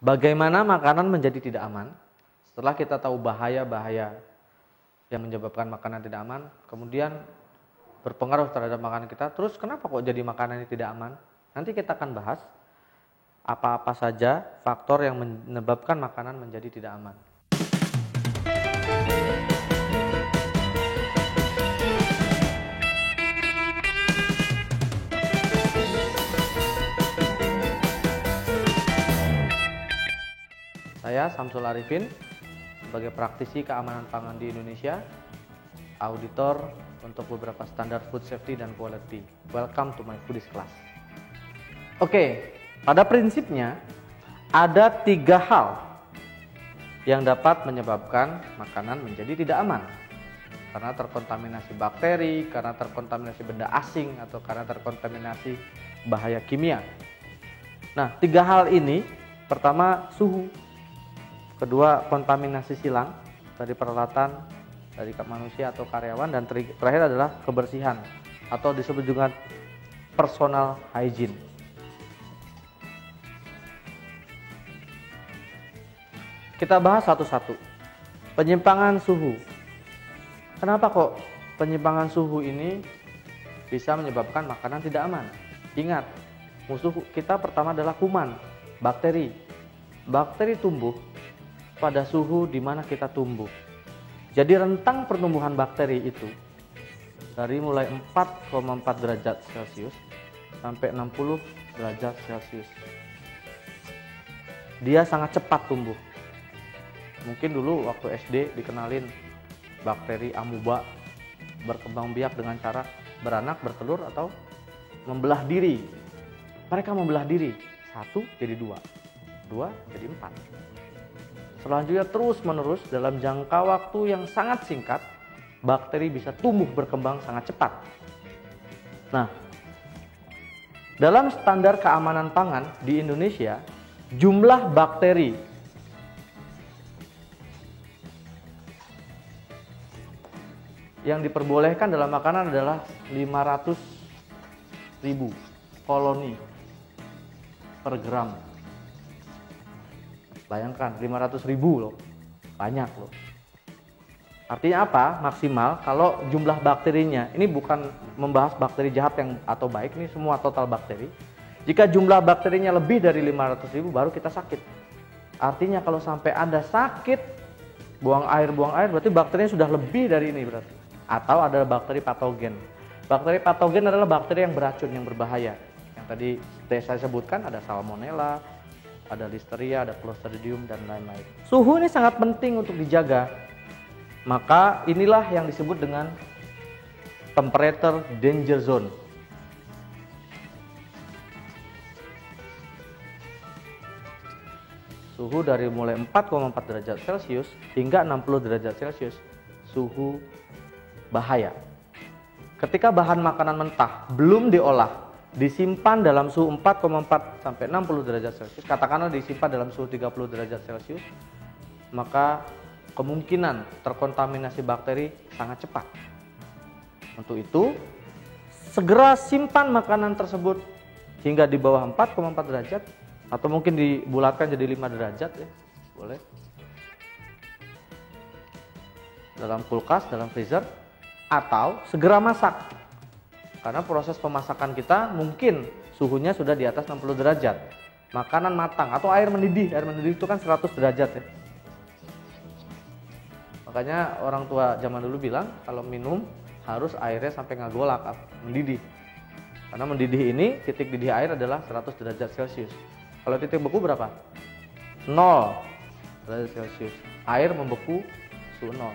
Bagaimana makanan menjadi tidak aman? Setelah kita tahu bahaya-bahaya yang menyebabkan makanan tidak aman, kemudian berpengaruh terhadap makanan kita, terus kenapa kok jadi makanan ini tidak aman? Nanti kita akan bahas apa-apa saja faktor yang menyebabkan makanan menjadi tidak aman. Saya Samsul Arifin, sebagai praktisi keamanan pangan di Indonesia, auditor untuk beberapa standar food safety dan quality. Welcome to my foodies class. Oke, pada prinsipnya ada 3 hal yang dapat menyebabkan makanan menjadi tidak aman. Karena terkontaminasi bakteri, karena terkontaminasi benda asing, atau karena terkontaminasi bahaya kimia. Nah, 3 hal ini, pertama suhu, kedua kontaminasi silang dari peralatan, dari manusia atau karyawan, dan terakhir adalah kebersihan atau disebut juga personal hygiene. Kita bahas satu-satu. Penyimpangan suhu. Kenapa kok penyimpangan suhu ini bisa menyebabkan makanan tidak aman? Ingat, musuh kita pertama adalah kuman, bakteri. Bakteri tumbuh pada suhu di mana kita tumbuh. Jadi rentang pertumbuhan bakteri itu dari mulai 4,4 derajat Celcius sampai 60 derajat Celcius. Dia sangat cepat tumbuh. Mungkin dulu waktu SD dikenalin bakteri amuba berkembang biak dengan cara beranak, bertelur, atau membelah diri. Mereka membelah diri, 1 jadi 2, 2 jadi 4. Selanjutnya terus-menerus dalam jangka waktu yang sangat singkat, bakteri bisa tumbuh berkembang sangat cepat. Nah, dalam standar keamanan pangan di Indonesia, jumlah bakteri yang diperbolehkan dalam makanan adalah 500.000 koloni per gram. Bayangkan 500.000 loh, banyak loh. Artinya apa? Maksimal kalau jumlah bakterinya, ini bukan membahas bakteri jahat yang atau baik, ini semua total bakteri. Jika jumlah bakterinya lebih dari 500.000 baru kita sakit. Artinya kalau sampai Anda sakit, buang air berarti bakterinya sudah lebih dari ini berarti. Atau ada bakteri patogen. Bakteri patogen adalah bakteri yang beracun, yang berbahaya. Yang tadi saya sebutkan ada salmonella, ada listeria, ada clostridium, dan lain-lain. Suhu ini sangat penting untuk dijaga. Maka inilah yang disebut dengan temperature danger zone. Suhu dari mulai 4,4 derajat Celcius hingga 60 derajat Celcius, suhu bahaya. Ketika bahan makanan mentah belum diolah, disimpan dalam suhu 4,4 sampai 60 derajat Celcius, katakanlah disimpan dalam suhu 30 derajat Celcius, maka kemungkinan terkontaminasi bakteri sangat cepat. Untuk itu, segera simpan makanan tersebut hingga di bawah 4,4 derajat, atau mungkin dibulatkan jadi 5 derajat ya, boleh. Dalam kulkas, dalam freezer, atau segera masak. Karena proses pemasakan kita mungkin suhunya sudah di atas 60 derajat. Makanan matang atau air mendidih itu kan 100 derajat ya. Makanya orang tua zaman dulu bilang kalau minum harus airnya sampai ngagolak, mendidih. Karena mendidih ini, titik didih air adalah 100 derajat Celcius. Kalau titik beku berapa? 0 derajat Celcius. Air membeku suhu 0.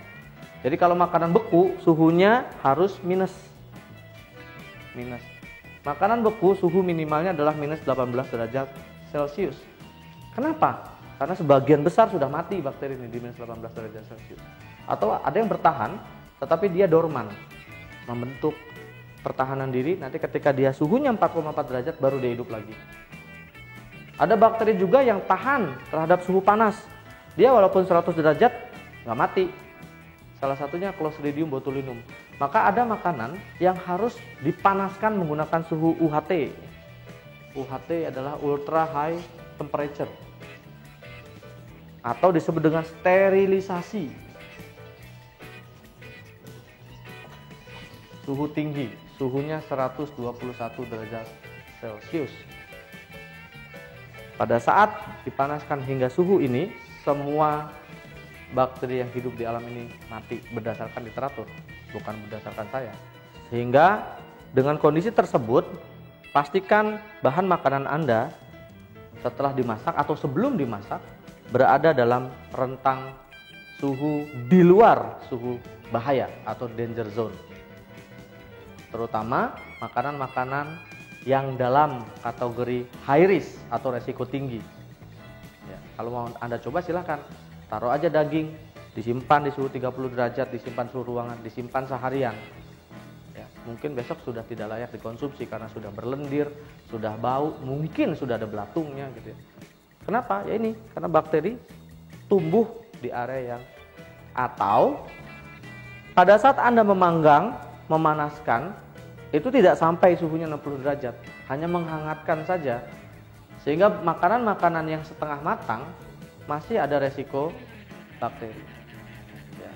Jadi kalau makanan beku suhunya harus minus. Makanan beku suhu minimalnya adalah minus 18 derajat Celcius. Kenapa? Karena sebagian besar sudah mati bakteri ini di minus 18 derajat Celcius. Atau ada yang bertahan tetapi dia dorman, membentuk pertahanan diri, nanti ketika dia suhunya 4,4 derajat baru dia hidup lagi. Ada bakteri juga yang tahan terhadap suhu panas. Dia walaupun 100 derajat nggak mati. Salah satunya Clostridium botulinum. Maka ada makanan yang harus dipanaskan menggunakan suhu UHT. UHT adalah ultra high temperature. atau disebut dengan sterilisasi. Suhu tinggi, suhunya 121 derajat Celcius. Pada saat dipanaskan hingga suhu ini, semua bakteri yang hidup di alam ini mati berdasarkan literatur, bukan berdasarkan saya. Sehingga dengan kondisi tersebut, pastikan bahan makanan Anda setelah dimasak atau sebelum dimasak berada dalam rentang suhu di luar suhu bahaya atau danger zone. Terutama makanan-makanan yang dalam kategori high risk atau resiko tinggi. Ya, kalau mau Anda coba silahkan, taruh aja daging, disimpan di suhu 30 derajat, disimpan suhu ruangan, disimpan seharian. Ya, mungkin besok sudah tidak layak dikonsumsi karena sudah berlendir, sudah bau, mungkin sudah ada belatungnya gitu ya. Kenapa? Ya ini, karena bakteri tumbuh di area yang, atau pada saat Anda memanggang, memanaskan, itu tidak sampai suhunya 60 derajat, hanya menghangatkan saja. Sehingga makanan-makanan yang setengah matang masih ada resiko bakteri. Ya.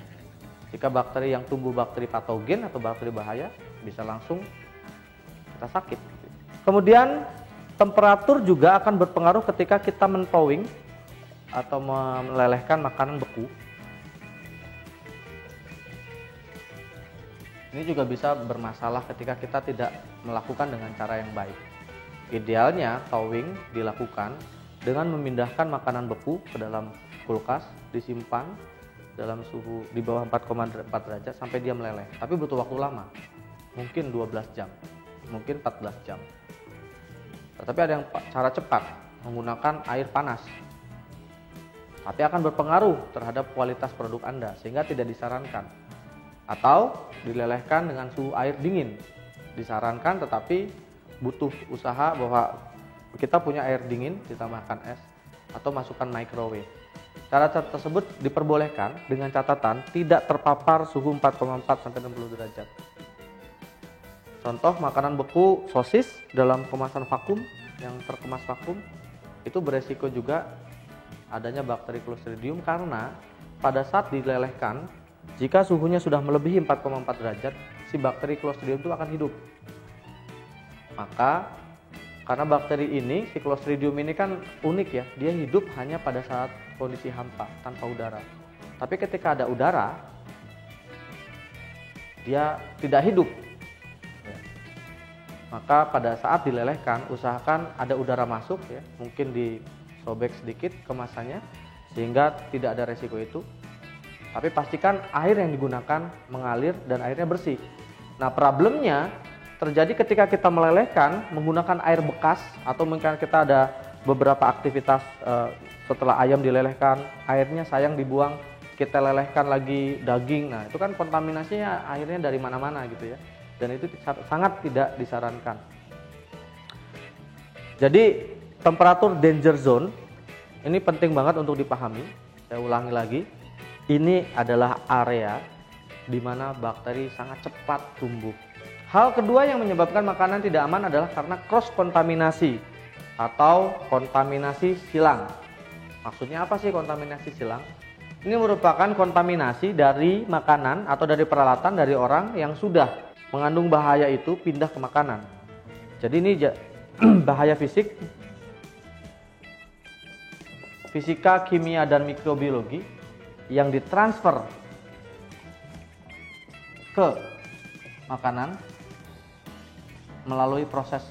Jika bakteri yang tumbuh bakteri patogen atau bakteri bahaya, bisa langsung kita sakit. Kemudian temperatur juga akan berpengaruh ketika kita mentowing atau melelehkan makanan beku. Ini juga bisa bermasalah ketika kita tidak melakukan dengan cara yang baik. Idealnya thawing dilakukan dengan memindahkan makanan beku ke dalam kulkas, disimpan dalam suhu di bawah 4,4 derajat sampai dia meleleh. Tapi butuh waktu lama, mungkin 12 jam, mungkin 14 jam. Tapi ada yang cara cepat, menggunakan air panas. Tapi akan berpengaruh terhadap kualitas produk Anda, sehingga tidak disarankan. Atau dilelehkan dengan suhu air dingin, disarankan, tetapi butuh usaha bahwa kita punya air dingin ditambahkan es atau masukkan microwave. Cara tersebut diperbolehkan dengan catatan tidak terpapar suhu 4,4 sampai 60 derajat. Contoh makanan beku sosis dalam kemasan vakum yang terkemas vakum itu beresiko juga adanya bakteri Clostridium, karena pada saat dilelehkan, jika suhunya sudah melebihi 4,4 derajat, si bakteri Clostridium itu akan hidup. Maka karena bakteri ini, si Clostridium ini kan unik ya, dia hidup hanya pada saat kondisi hampa, tanpa udara. Tapi ketika ada udara, dia tidak hidup. Maka pada saat dilelehkan, usahakan ada udara masuk ya, mungkin disobek sedikit kemasannya sehingga tidak ada resiko itu. Tapi pastikan air yang digunakan mengalir dan airnya bersih. Nah, problemnya terjadi ketika kita melelehkan menggunakan air bekas, atau mungkin kita ada beberapa aktivitas setelah ayam dilelehkan, airnya sayang dibuang, kita lelehkan lagi daging. Nah, itu kan kontaminasinya airnya dari mana-mana gitu ya. Dan itu sangat tidak disarankan. Jadi temperatur danger zone ini penting banget untuk dipahami. Saya ulangi lagi. Ini adalah area di mana bakteri sangat cepat tumbuh. Hal kedua yang menyebabkan makanan tidak aman adalah karena cross kontaminasi atau kontaminasi silang. Maksudnya apa sih kontaminasi silang? Ini merupakan kontaminasi dari makanan atau dari peralatan dari orang yang sudah mengandung bahaya itu pindah ke makanan. Jadi ini bahaya fisika, kimia, dan mikrobiologi yang ditransfer ke makanan melalui proses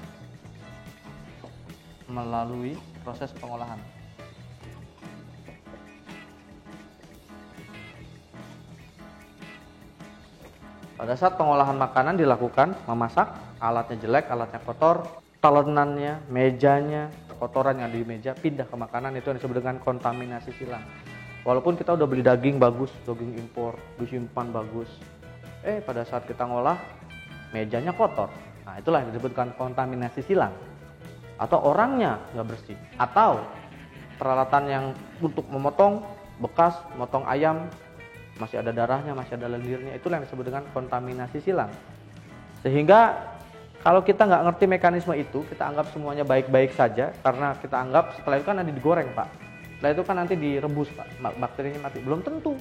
pengolahan. Pada saat pengolahan makanan dilakukan, memasak, alatnya jelek, alatnya kotor, talenannya, mejanya, kotoran yang ada di meja pindah ke makanan, itu yang disebut dengan kontaminasi silang. Walaupun kita udah beli daging bagus, daging impor, disimpan bagus, pada saat kita ngolah mejanya kotor. Nah, itulah yang disebutkan kontaminasi silang. Atau orangnya nggak bersih, atau peralatan yang untuk memotong bekas, motong ayam masih ada darahnya, masih ada lendirnya, itulah yang disebut dengan kontaminasi silang. Sehingga kalau kita nggak ngerti mekanisme itu, kita anggap semuanya baik-baik saja, karena kita anggap setelah itu kan ada digoreng, Pak. Setelah itu kan nanti direbus Pak, bakterinya mati. Belum tentu.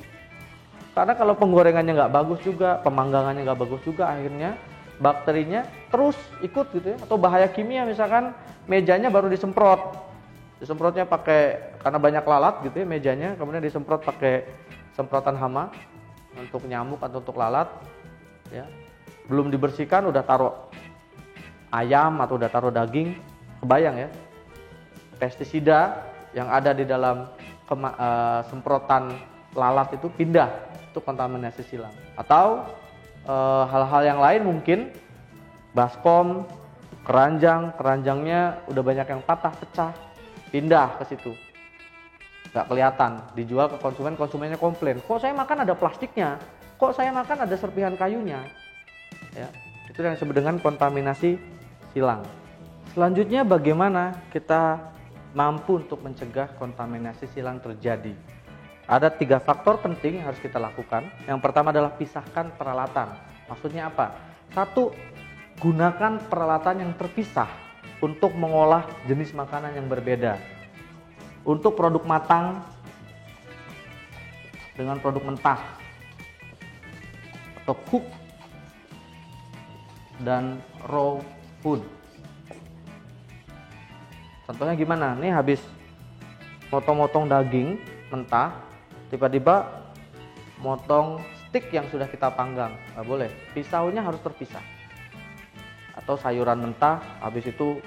Karena kalau penggorengannya nggak bagus juga, pemanggangannya nggak bagus juga, akhirnya bakterinya terus ikut gitu ya. Atau bahaya kimia, misalkan mejanya baru disemprotnya pakai, karena banyak lalat gitu ya mejanya, kemudian disemprot pakai semprotan hama untuk nyamuk atau untuk lalat ya. Belum dibersihkan udah taruh ayam atau udah taruh daging, kebayang ya pestisida yang ada di dalam semprotan lalat itu pindah, itu kontaminasi silang. Atau hal-hal yang lain, mungkin baskom, keranjangnya udah banyak yang patah pecah, pindah ke situ, nggak kelihatan, dijual ke konsumen, konsumennya komplain, kok saya makan ada plastiknya, kok saya makan ada serpihan kayunya ya. Itu yang disebut dengan kontaminasi silang. Selanjutnya, bagaimana kita mampu untuk mencegah kontaminasi silang terjadi? Ada 3 faktor penting yang harus kita lakukan. Yang pertama adalah pisahkan peralatan. Maksudnya apa? 1, gunakan peralatan yang terpisah untuk mengolah jenis makanan yang berbeda. Untuk produk matang dengan produk mentah, atau cook dan raw food. Contohnya gimana? Nih habis motong-motong daging mentah, tiba-tiba motong steak yang sudah kita panggang, nggak boleh. Pisaunya harus terpisah. Atau sayuran mentah, habis itu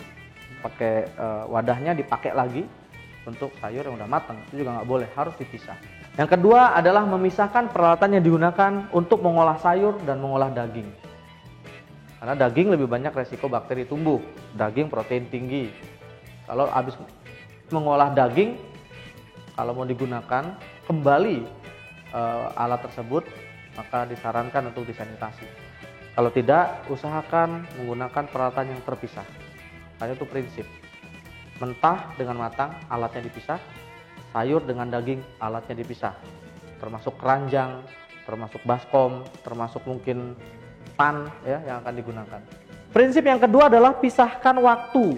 pakai wadahnya dipakai lagi untuk sayur yang udah matang, itu juga nggak boleh, harus dipisah. Yang kedua adalah memisahkan peralatan yang digunakan untuk mengolah sayur dan mengolah daging. Karena daging lebih banyak resiko bakteri tumbuh, daging protein tinggi. Kalau habis mengolah daging, kalau mau digunakan kembali alat tersebut, maka disarankan untuk disanitasi. Kalau tidak, usahakan menggunakan peralatan yang terpisah. Karena itu prinsip. Mentah dengan matang, alatnya dipisah. Sayur dengan daging, alatnya dipisah. Termasuk keranjang, termasuk baskom, termasuk mungkin pan ya yang akan digunakan. Prinsip yang kedua adalah pisahkan waktu,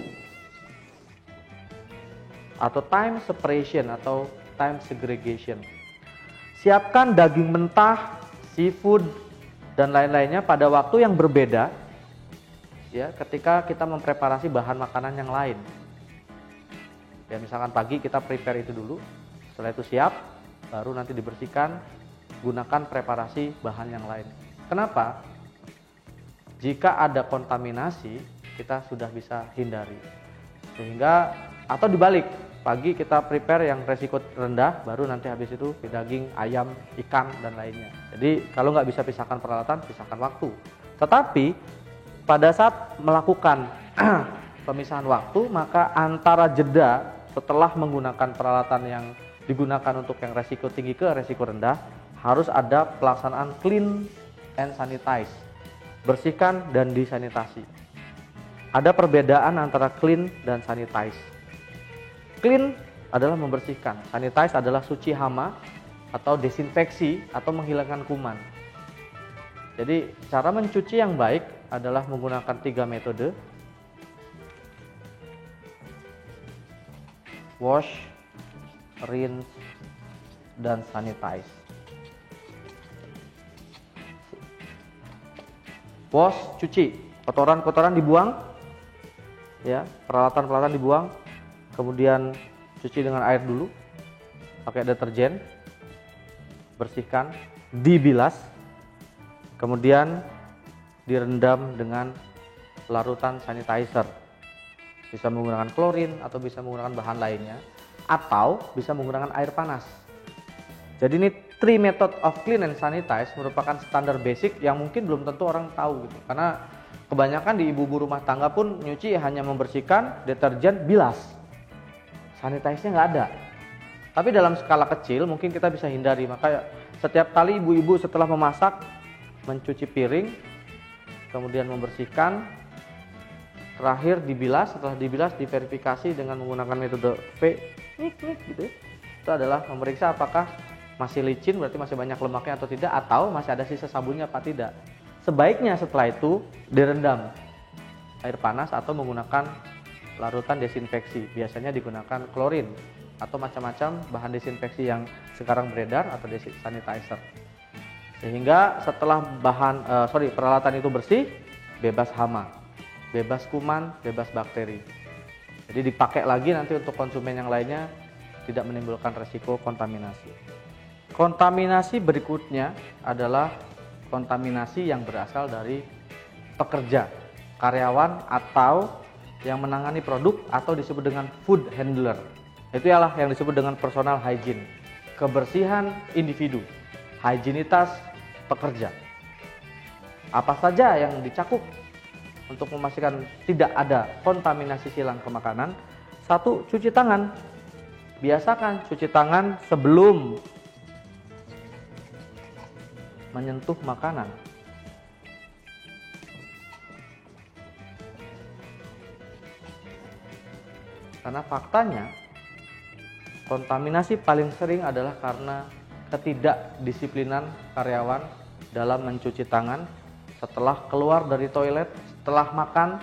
atau time separation atau time segregation. Siapkan daging mentah, seafood, dan lain-lainnya pada waktu yang berbeda ya, ketika kita mempreparasi bahan makanan yang lain. Ya, misalkan pagi kita prepare itu dulu, setelah itu siap, baru nanti dibersihkan, gunakan preparasi bahan yang lain. Kenapa? Jika ada kontaminasi, kita sudah bisa hindari. Sehingga, atau dibalik, pagi kita prepare yang resiko rendah, baru nanti habis itu daging, ayam, ikan, dan lainnya. Jadi kalau nggak bisa pisahkan peralatan, pisahkan waktu. Tetapi pada saat melakukan pemisahan waktu, maka antara jeda setelah menggunakan peralatan yang digunakan untuk yang resiko tinggi ke resiko rendah, harus ada pelaksanaan clean and sanitize, bersihkan dan disanitasi. Ada perbedaan antara clean dan sanitize. Clean adalah membersihkan, sanitize adalah suci hama atau desinfeksi atau menghilangkan kuman. Jadi cara mencuci yang baik adalah menggunakan 3 metode. Wash, rinse, dan sanitize. Wash, cuci, kotoran-kotoran dibuang, ya, peralatan-peralatan dibuang, kemudian cuci dengan air dulu, pakai deterjen, bersihkan, dibilas, kemudian direndam dengan larutan sanitizer. Bisa menggunakan klorin atau bisa menggunakan bahan lainnya, atau bisa menggunakan air panas. Jadi ini 3 method of clean and sanitize merupakan standar basic yang mungkin belum tentu orang tahu gitu. Karena kebanyakan di ibu-ibu rumah tangga pun nyuci hanya membersihkan, deterjen, bilas. Sanitize-nya nggak ada. Tapi dalam skala kecil mungkin kita bisa hindari. Maka setiap kali ibu-ibu setelah memasak, mencuci piring, kemudian membersihkan, terakhir dibilas, setelah dibilas diverifikasi dengan menggunakan metode V gitu ya. Itu adalah memeriksa apakah masih licin, berarti masih banyak lemaknya atau tidak, atau masih ada sisa sabunnya apa tidak. Sebaiknya setelah itu direndam air panas atau menggunakan larutan desinfeksi, biasanya digunakan klorin atau macam-macam bahan desinfeksi yang sekarang beredar atau sanitizer. Sehingga setelah peralatan itu bersih, bebas hama, bebas kuman, bebas bakteri. Jadi dipakai lagi nanti untuk konsumen yang lainnya, tidak menimbulkan resiko kontaminasi. Kontaminasi berikutnya adalah kontaminasi yang berasal dari pekerja, karyawan atau yang menangani produk atau disebut dengan food handler. Itu ialah yang disebut dengan personal hygiene, kebersihan individu, higienitas pekerja. Apa saja yang dicakup untuk memastikan tidak ada kontaminasi silang ke makanan? 1. Cuci tangan. Biasakan cuci tangan sebelum menyentuh makanan. Karena faktanya kontaminasi paling sering adalah karena ketidakdisiplinan karyawan dalam mencuci tangan setelah keluar dari toilet, setelah makan,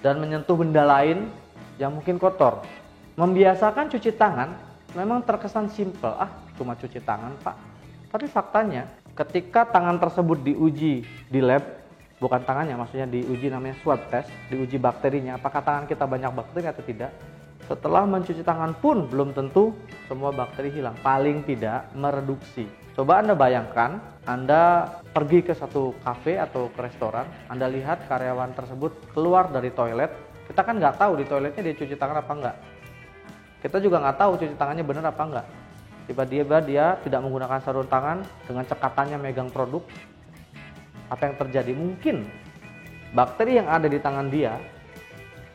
dan menyentuh benda lain yang mungkin kotor. Membiasakan cuci tangan memang terkesan simpel, cuma cuci tangan pak. Tapi faktanya ketika tangan tersebut diuji di lab, bukan tangannya, maksudnya diuji namanya swab test, diuji bakterinya, apakah tangan kita banyak bakteri atau tidak. Setelah mencuci tangan pun belum tentu semua bakteri hilang, paling tidak mereduksi. Coba Anda bayangkan, Anda pergi ke satu kafe atau ke restoran, Anda lihat karyawan tersebut keluar dari toilet, kita kan nggak tahu di toiletnya dia cuci tangan apa enggak. Kita juga nggak tahu cuci tangannya benar apa enggak. Tiba-tiba dia tidak menggunakan sarung tangan, dengan cekatannya megang produk. Apa yang terjadi? Mungkin bakteri yang ada di tangan dia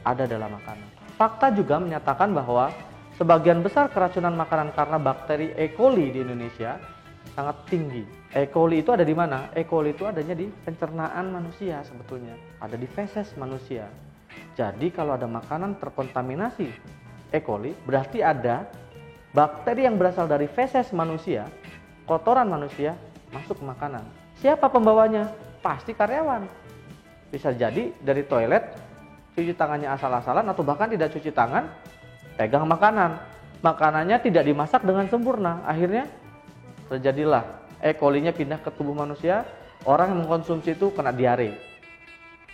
ada dalam makanan. Fakta juga menyatakan bahwa sebagian besar keracunan makanan karena bakteri E. coli di Indonesia sangat tinggi. E. coli itu ada di mana? E. coli itu adanya di pencernaan manusia sebetulnya. Ada di feses manusia. Jadi kalau ada makanan terkontaminasi E. coli, berarti ada bakteri yang berasal dari feses manusia, kotoran manusia, masuk ke makanan. Siapa pembawanya? Pasti karyawan. Bisa jadi dari toilet, cuci tangannya asal-asalan, atau bahkan tidak cuci tangan, pegang makanan. Makanannya tidak dimasak dengan sempurna. Akhirnya terjadilah E. coli-nya pindah ke tubuh manusia, orang yang mengkonsumsi itu kena diare,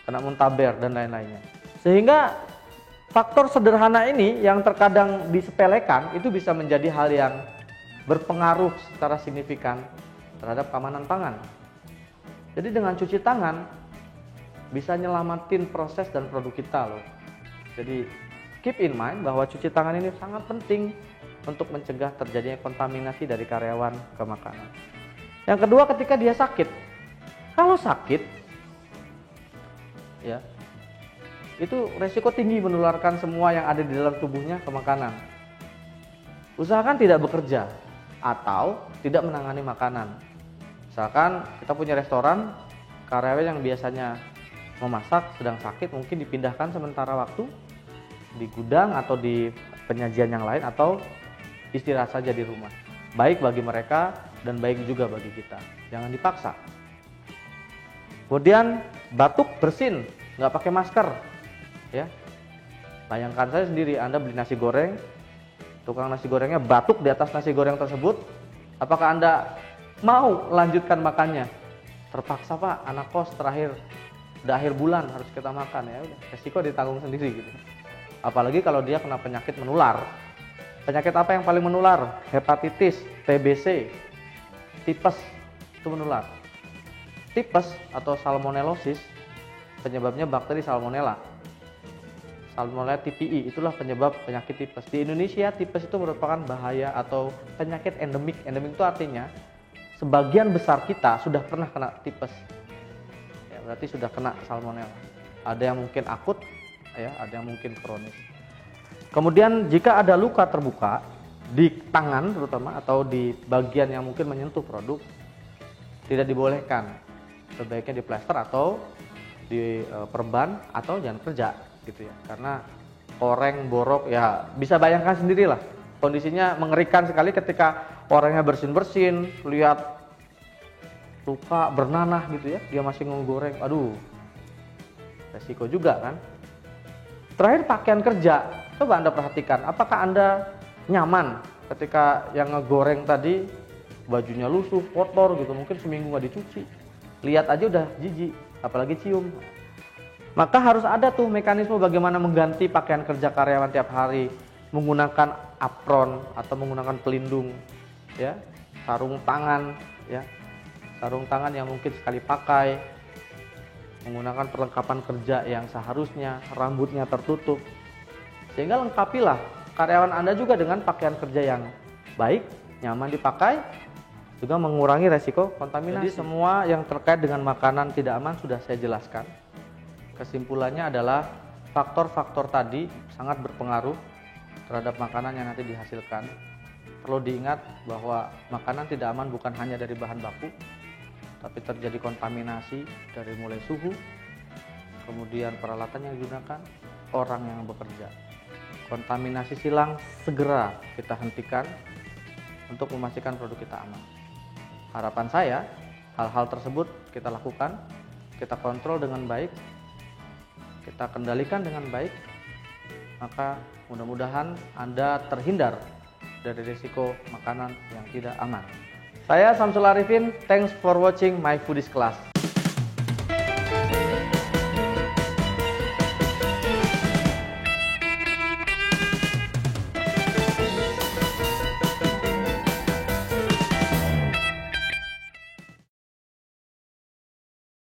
kena muntaber, dan lain-lainnya. Sehingga faktor sederhana ini yang terkadang disepelekan itu bisa menjadi hal yang berpengaruh secara signifikan terhadap keamanan pangan. Jadi dengan cuci tangan bisa nyelamatin proses dan produk kita loh. Jadi keep in mind bahwa cuci tangan ini sangat penting untuk mencegah terjadinya kontaminasi dari karyawan ke makanan. Yang kedua, ketika dia sakit. Kalau sakit, ya, itu resiko tinggi menularkan semua yang ada di dalam tubuhnya ke makanan. Usahakan tidak bekerja atau tidak menangani makanan. Misalkan kita punya restoran, karyawan yang biasanya memasak sedang sakit, mungkin dipindahkan sementara waktu di gudang atau di penyajian yang lain, atau istirahat saja di rumah. Baik bagi mereka dan baik juga bagi kita. Jangan dipaksa. Kemudian batuk, bersin, nggak pakai masker, ya. Bayangkan saya sendiri, Anda beli nasi goreng, tukang nasi gorengnya batuk di atas nasi goreng tersebut, apakah Anda mau lanjutkan makannya? Terpaksa pak, anak kos terakhir udah akhir bulan harus kita makan, ya udah, resiko ditanggung sendiri gitu. Apalagi kalau dia kena penyakit menular. Penyakit apa yang paling menular? Hepatitis, TBC, tipes, itu menular. Tipes atau salmonellosis penyebabnya bakteri salmonella. Salmonella typhi itulah penyebab penyakit tipes. Di Indonesia tipes itu merupakan bahaya atau penyakit endemik. Endemik itu artinya sebagian besar kita sudah pernah kena tipes. Berarti sudah kena salmonella. Ada yang mungkin akut, ya, ada yang mungkin kronis. Kemudian jika ada luka terbuka di tangan terutama atau di bagian yang mungkin menyentuh produk, tidak dibolehkan. Sebaiknya diplester atau diperban atau jangan kerja gitu ya. Karena koreng, borok, ya bisa bayangkan sendirilah. Kondisinya mengerikan sekali ketika orangnya bersin-bersin, lihat luka bernanah gitu ya, dia masih ngegoreng, aduh, resiko juga kan. Terakhir, pakaian kerja. Coba Anda perhatikan, apakah Anda nyaman. Ketika yang ngegoreng tadi bajunya lusuh, kotor gitu, mungkin seminggu nggak dicuci, lihat aja udah jijik, apalagi cium. Maka harus ada tuh mekanisme bagaimana mengganti pakaian kerja karyawan tiap hari, menggunakan apron atau menggunakan pelindung, ya, sarung tangan, ya, sarung tangan yang mungkin sekali pakai, menggunakan perlengkapan kerja yang seharusnya, rambutnya tertutup, sehingga lengkapilah karyawan Anda juga dengan pakaian kerja yang baik, nyaman dipakai, juga mengurangi resiko kontaminasi. Jadi semua yang terkait dengan makanan tidak aman sudah saya jelaskan. Kesimpulannya adalah faktor-faktor tadi sangat berpengaruh terhadap makanan yang nanti dihasilkan. Perlu diingat bahwa makanan tidak aman bukan hanya dari bahan baku, tapi terjadi kontaminasi dari mulai suhu, kemudian peralatan yang digunakan, orang yang bekerja. Kontaminasi silang segera kita hentikan untuk memastikan produk kita aman. Harapan saya, hal-hal tersebut kita lakukan, kita kontrol dengan baik, kita kendalikan dengan baik, maka mudah-mudahan Anda terhindar dari risiko makanan yang tidak aman. Saya Samsul Arifin, thanks for watching my foodies class.